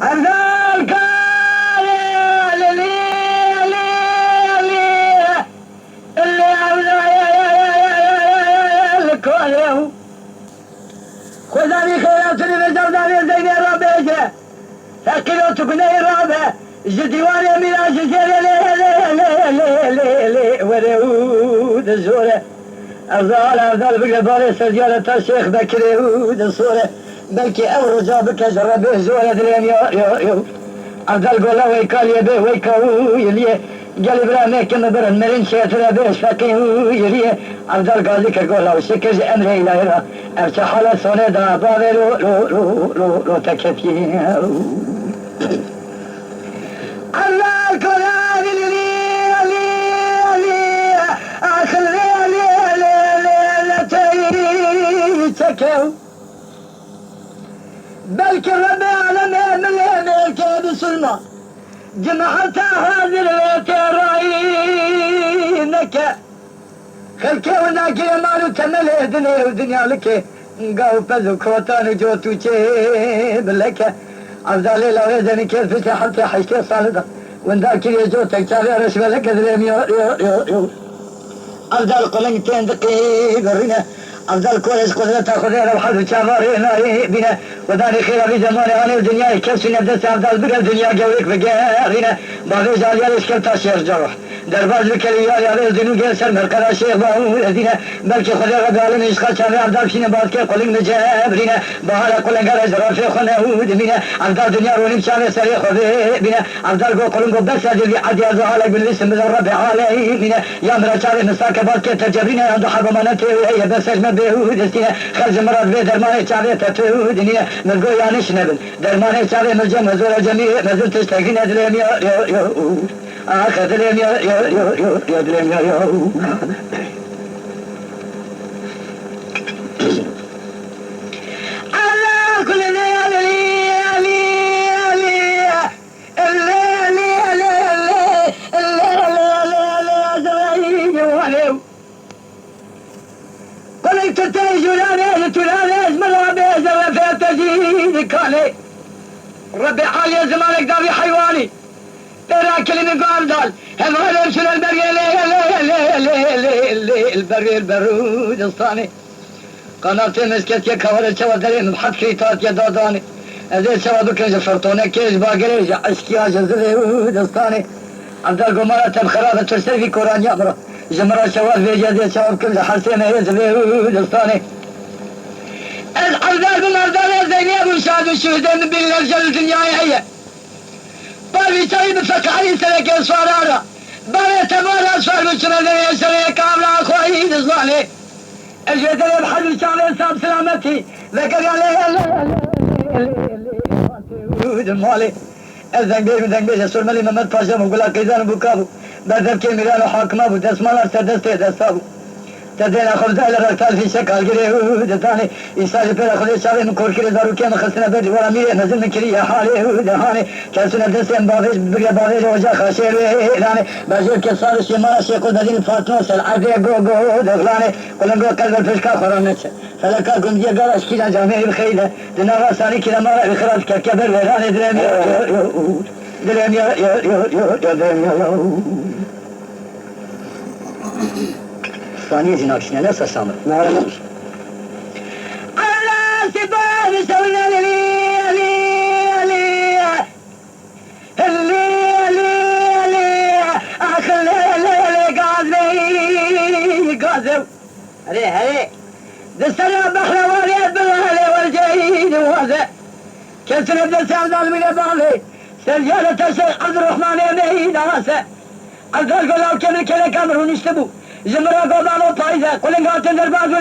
أفضل كان اللي الكون خذني خيراتني بجرداني زيني ربيجة فكيلو تكني رابع جديواني من أجزيري لي وريود الزورة أفضل بقبالي سجالة الشيخ بكري ود الصورة بلكي أورو جابك جرب الزورة دلين يو أفضل قولا ويكال يبي ويكاو يليه قال إبراهيم كم برن مرن شيتنا بيش فكيو يليه أفضل قال لك قولا وشكج أمري لا يرى أفتح حالة صوني دا بابي لو تكتين الله القرآن اللي آخر تكو بلك الرب يعلم من الكيد سلمى جمعت هذه التراينك خلكي وناكي مالو تملي دنيا ودنيا لك قاو بذو كوتان جوتو جيب لك أفضل لو يزني كيف فتحت حشتي صالدة وان ذاك يجوتك تابع رشوة لك ذريم يو أفضل قلنتين دقيق رينا أفضل كويس قدرة خذينا وحد شافارينا بنا وداني خير بزمان أنا الدنيا كيف سنبدأ أفضل بقى الدنيا جويك بقارينا بابي جاليا لشكلت الشيخ جروح درباز بكليال على الدنيا جالسر مركز الشيخ باهو الدين بلكي خذينا قالوا يشخص شافي أفضل شين بعد كي قلنا مجابرينا بحال قلنا قال زرار في خناود بنا أفضل دنيا روني شافي سريع خذي بنا أفضل قلنا بس هذه عدي أزوالك بالاسم بالرب علي بنا يا مرا شافي مساك بعد كي تجبرينا عند حرب مناتي هي بس أجمل بهود استنا خرج مرات بي درماني شافي تتود دنيا مرقو يعني شنبل درماني شافي ملجم مزور جميع مزور تشتاقين أدريم يا أخذ لهم يا دلهم يا الله كل قلت تجولاني تولاني اسم الربي زرع في التجيد كالي ربي حالي زمانك دابي حيواني ترى كلمة قال هم هذا يمشون البري البرود الصاني قناتي مسكت يا كوارث شوا دريم بحط كريتات يا داداني هذا شوا بكرج فرطونة كيش باقريج أشكيا جزرود الصاني عبد القمرة تبخرافة ترسل في كوران يأمره جمرة شوال في جديد شوا بكرج حسين يزرود الصاني الأرض بالأرض زيني أبو شاد الشهدين بالله جل الدنيا هي بابي تايب فكاري سلك الصرارة بابي تبارا صار بسرنا سلك عامل أخوي الظالم الجدل بحد شعر صاب سلامتي ذكر عليه المالي الزنبيش السور ملي محمد باشا مقول قيدان بوكابو بدر كيميران وحاكم ابو دسمالار سدسته دسابو تدين خبز على ركال في شكل غيره دتاني إنسان بير خلي شاوي من كل كل دارو كم خسنا بدي ولا مية نزل من كريه حاله دهاني كسرنا دسم باغيش بقى باغيش وجا خشير يعني بجيب كسر الشمال شيء دين فاتنو سل عادي جو دغلاني كلن جو كذا فشكا خرانتش فلك كم جي قال اشكينا جامعي بخيله دنا ثاني كده ما بخرج كبر وراني درهم يا ثانية جناكشنا لا سامر ما عرفش الله سبحانه سوينا لي آخر لي قازو هلي دستنا بحر واليد بالهلي والجيد وهذا كسر الدسام ظالم بالي سرجالة الشيخ عبد الرحمن يمين راسه عبد القلاو كل كامرون يشتبوا زمرا قضانو طايزة قلن قاتل دربازو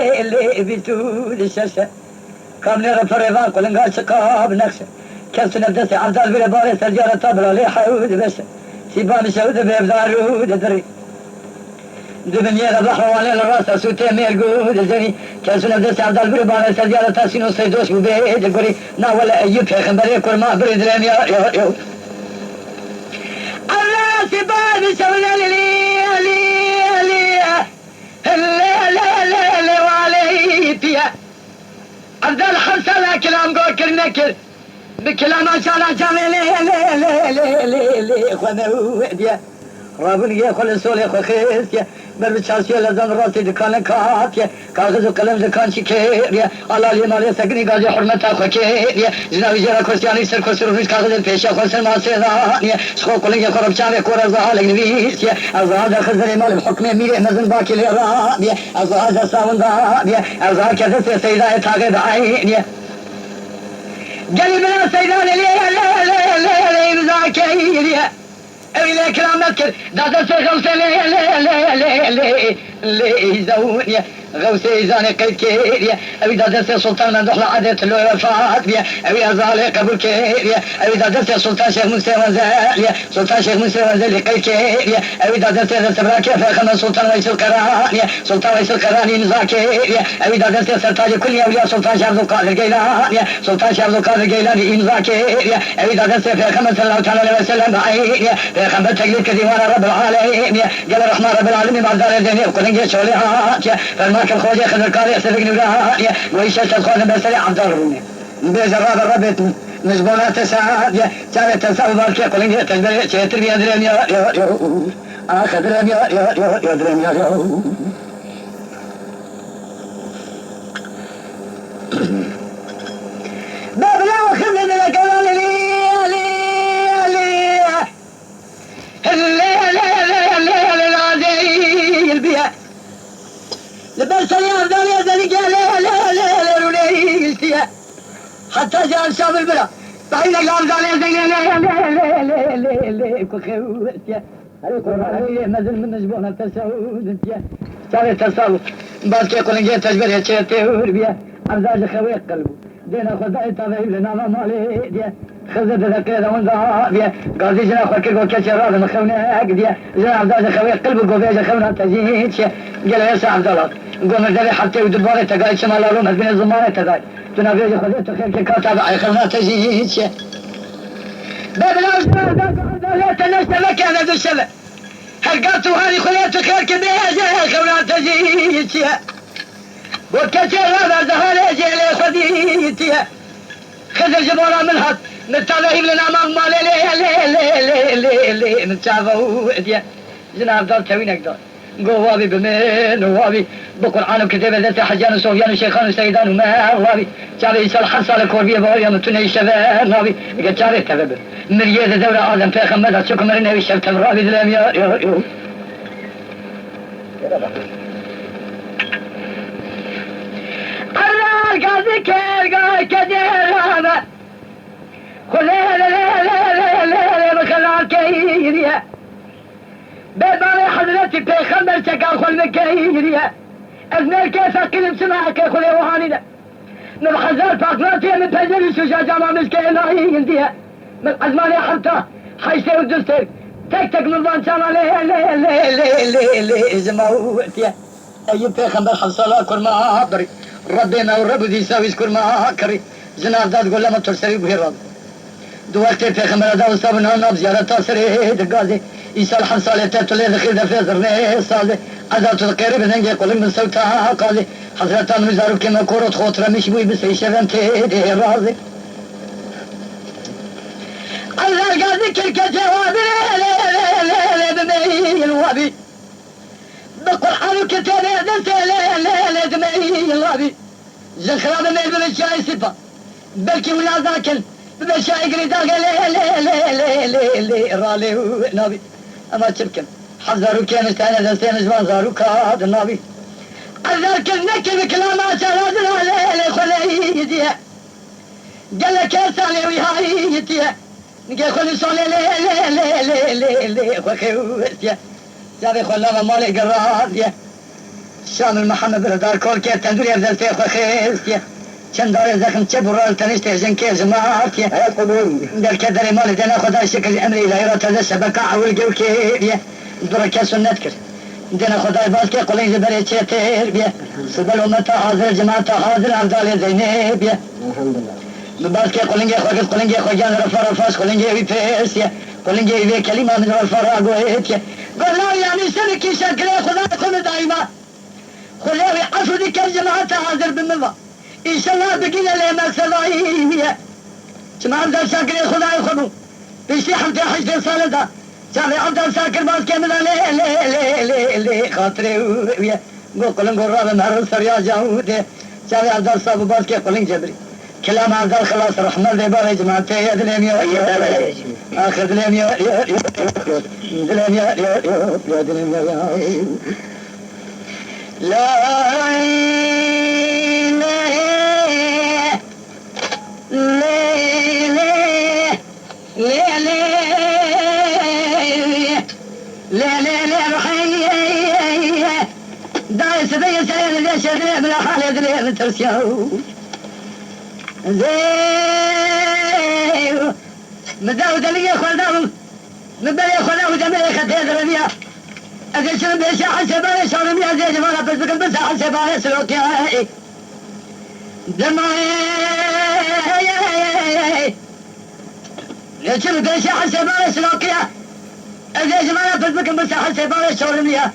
لي بيتود الشاشة كامل رفريفان قلن قال شقاب نقشة كسر الدسي عبدال بلا باري سرجالة طابلة لي حيود بشة سيبان شهود بيبدارو دري دبنيا البحر وعلينا الراس سوتي ميرقود زني كسر الدسي عبدال بلا باري سرجالة تاسينو سيدوش وبيد قولي نا ولا أيوب يا خنبري كل ما بريد لهم يا الله سبحان سوينا اللي وعلي فيها عبد الحسن كلام قوكر نكر بكلام شانا جامي لي لي لي لي لي لي خوانا وديا رابن يا خل سول يا خيس يا بربشاسي لازم راسي دكان كات يا كاغذ وقلم دكان شكير يا الله لي مالي سكني غازي حرمتها خكير يا جناوي جرا كرسياني سر كرسي روش كاغذ البيشا خلص ما سيدان يا شخو كلين يا خرب شامي كورا زهال نبيس يا ازهاد خزري مال الحكم ميري مزن باكي لي راب يا ازهاد ساون داب يا ازهاد كذا سيدا تاغذ عين يا قلب لا سيدان لي لا لا لا لا مذاكير يا إلى كلام أذكر دادا غوثة لي لي لي لي لي زونيا غوثة زاني قيد كيريا أبي دادا سلطان من دخل عادت له وفات بيا أبي أزالي قبول كيريا أبي دادا سلطان شيخ موسى وزاليا سلطان شيخ موسى وزالي قيد كيريا أبي دادا سبراكي فخم سلطان ويس القرانيا سلطان ويس القراني مزاكيريا أبي دادا سرتاج كل أولياء سلطان شعب القادر جيلانيا سلطان شعب القادر جيلاني إمزاكيريا أبي دادا فخم صلى الله تعالى عليه وسلم بعينيا فخم بتجليد كديوان رب العالمين قال الرحمن رب العالمين مع دار الدنيا وكل جيش وليها فالماك الخوجي خذ القارئ سبقني ولا ويش تدخل بس عبد الروني بزراب الربط مزبونات سعاد جابت تنسى بالك كل جيش تجبر شيء تربيه درهم يا اخذ درهم يا درهم يا باب لا وخذ من الكلام لبس يا أفضل يا ذلك لا لا لا لا روني حتى جاء شاب البلا بعيد الأفضل يا ذلك لا لا لا لا لا لا كخوت يا القرآن نزل من زبون التسعود يا صار التصاوت بس كي كل جيت تجبر يا شيء تهور بيا أرزاج خوي قلبه دينا خداي تبعي لنا ما مالي ديا خذت ذكر من ذا بيا قاضي جنا فكر قول كشراب مخونا أقديا جنا أرزاج خوي قلبه قوي خونا تجيش قال يا سعد الله قوم الدري حتى ودبارة تقاي شمال الروم بين الزمانة تقاي تنافيج خذت خير كاتب خونا تجيش باب لا تنسى لك أنا ذو الشبه هرقات وهاني خليت خير كبير خونا تجيش وكثير هذا زهر جيلي خديتيا خذ الجبورة من هات نتابعين لنا ما لي لي لي لي لي نتابعوا اديا جناب دار توينك دار قوابي بمن وابي بقرآن وكتابة ذات حجان وصوفيان وشيخان وسيدان وما وابي جابي يسال حصة لكوربية بوريا متوني الشباب نابي قد جابي تبابي مريادة دولة آدم فيخ مدى شكو مرنة ويشب تبرابي ذلام يا قاضي كير كدير خلي لا بخلال كيريا بابا حضرتي بيخمر شكال خل مكيريا ازمير كيف اكلم سماعك خلي وهاني ده من خزال فاقناتي من بجري سجاجة ما مسكي الهي ينديها من ازماني حتى حيشتي ودستر تك من بانشانا لي زماوتيا اي بيخمر حصلا كل ما عبري ربنا والرب دي يساوي كل ما كري جناب داد قول لما ترسلي به رب دوالتي في خمرة دا وصابنا ناب زيارة تاسري دقازي يسال حصالي تاتولي دخيل دا في زرني صالي عدات القريب ننجي قول من صوتها قالي حضرتان مزارو كما كورت خوترا مش بوي بس يشفنتي دي رازي الله قاضي كركتي وابي لا بمي الوابي بقرآن وكتابة دلت لا دمعي الوابي زخرا بميل بمشاي صفة بلكي ولا ذاكن بمشاي قريداق لا رالي نابي أما تبكن حذروا كان استانا دستين زمان زارو كاد النابي حذر كن نكل بكلامات رادنا لا خلي يديها قال لك يا سالي ويهاي يديها نقول خلي صالي لا وخيوتيا جابي خلاما مالي قراد شامل محمد بردار كل كي تندوري افضل تيخو خيستيا چند داره زخم چه برال تنشت ازن كي زمارتيا در كدري مالي دينا خدا شكل امري الهيرا تزا شبكا عول جو كيبيا دركا سنت كر دينا خدا باس كي قلين زبري چه تير بيا سبل امتا حاضر جماعتا حاضر افضل زينيبيا الحمد لله باس كي قلين جي خوجان رفا رفاس قلين جي بيسيا قلين جي بي كلمة من رفا راقويتيا قلنا يعني سنكي شكل خدا كل دايما خلاوي عفو ذيك الجماعة حاضر بالمضى إن شاء الله بقينا لما سضايا چما عبدال شاکر خدای خودو پیشی حمد حجر سال دا چاوی عبدال شاکر باز که ملا لی خاطره ویه گو قلنگ را مهر سریا جاو ده چاوی عبدال صاحب باز که قلنگ جبری كلام عبدال خلاص رحمة الله باري جماعة يا دلهم يا آخر دلهم يا دلهم يا دلهم يا لا لا روحي دايس بيس ليش ادري بلا حال ادري ترسيو زين مداود لي خدام مبلي خدام جميع خدام ربيع اجل شنو بيش حسبانه شلون يا زين ما بس بس حسبانه سلوك يا دما يا شنو بيش حسبانه سلوك يا اجل ما بس بس حسبانه شلون يا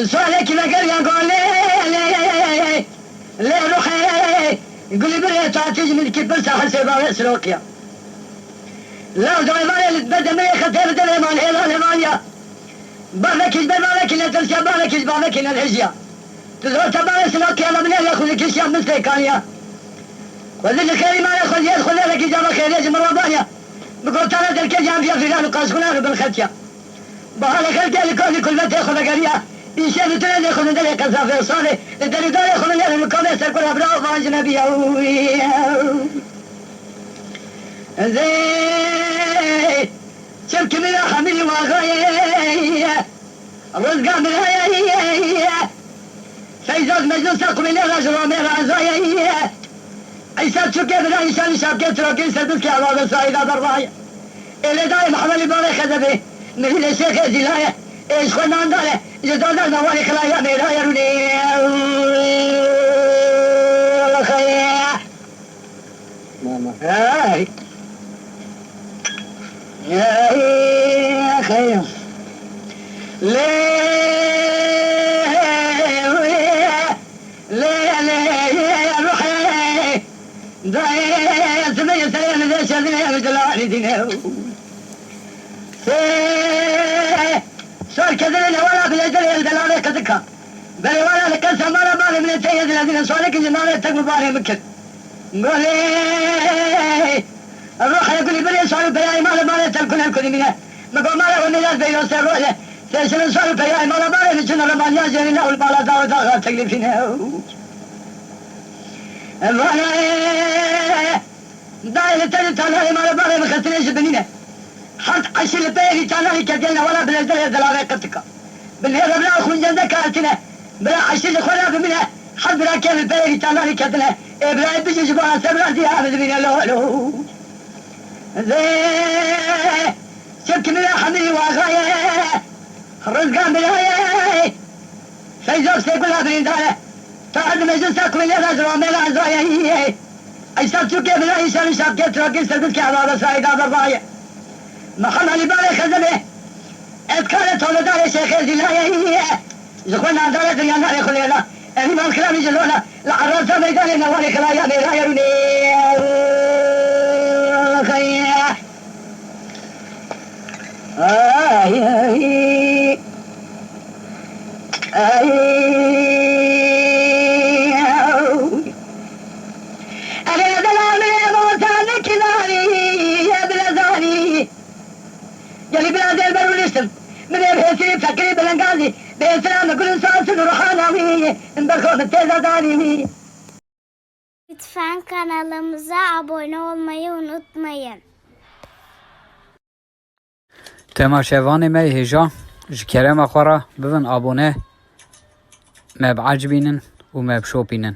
سؤالك لا قال يا قول لي روحي يقول لي بري تعطيش من كبر ساحل سيبان سلوكيا لا دايما اللي تبدا من خطير دايما هنا المانيا بالك بالك لا تنسى بالك لا الهجيا تزور تبان سلوكيا ما من ياخذ لك اشياء مستيقانيا وذل الخير ما ياخذ يدخل لك اجابه خير يجي مره ثانيه بقول ترى ذلك جام في فلان وقاس فلان بالختيا بهذا خلق كل ما تاخذ قريه يشيل ترى ياخذ من ذلك كذا صالح الدليل ياخذ من المكان يسرق الابراء واجنبيه زين شبك من حمل وغايه الرزق من هي فيزاد مجلس اقوم من الرجل ومن العزايا عيسى شكي بلا يشان شبكه تركي سدسك على الصعيد الرايه اللي دايم حمل بالي خذبه من الشيخ زلايه ايش خلنا عندنا جدنا نوالي خلايا ميرا يروني الله خير ماما هاي يا خير ليه روحي ضايع سمية سلام ذا شذنا مجلالي دينه صار كذلك ولا بالأجل الدلالة كذكا بل ولا لكسر مرة بالي من السيد الذين صارك جنالة تقبل بالي مكت قال لي الروح يقول لي بلي صاروا بياي مالا تلكون الكل منه مقول مالا والناس بيوسر روحه سيشن صاروا بياي مالا لجن رمانيا جرينا والبالا داغا تقليفينه وانا دايلة تلتالي مالا مخسرينش بنينه حط عشر بيري تاني كدينا ولا بالأجل الدلالة قتك بالهذا بلا أخون جندك أتنا بلا عشر خلا بمنها حط بلا كيف بيري تاني كدنا بلا بيجي جبنا سبلا دي عبد من الله زين شبك من حمي وغاية رزقا بالهاية سيزوك سيقولها بريندالة تعد مجلسك من الرجل ومن العزايا أي سبتك بلا يشان شابك تركي سلبك على رسائد الراية محمد علي بالي خزمه اذكارت ولدار شيخ زلايا زخونا عدالة يا نار خليلا اني ما الكلام يجلونا لعراسة ميداني نوالي خلايا ميرا يروني خيا انا دلالي موتانك داري يا بلداني يلي بلاد البر والاسم من الهيسري بسكري بلنقازي بإسلام كل صوت روحانوي انبركم التزاداني. Lütfen kanalımıza abone olmayı unutmayın. تماشاوان ما هجا جكرم أخرى ببن أبونه ما بعجبينن وما بشوبينن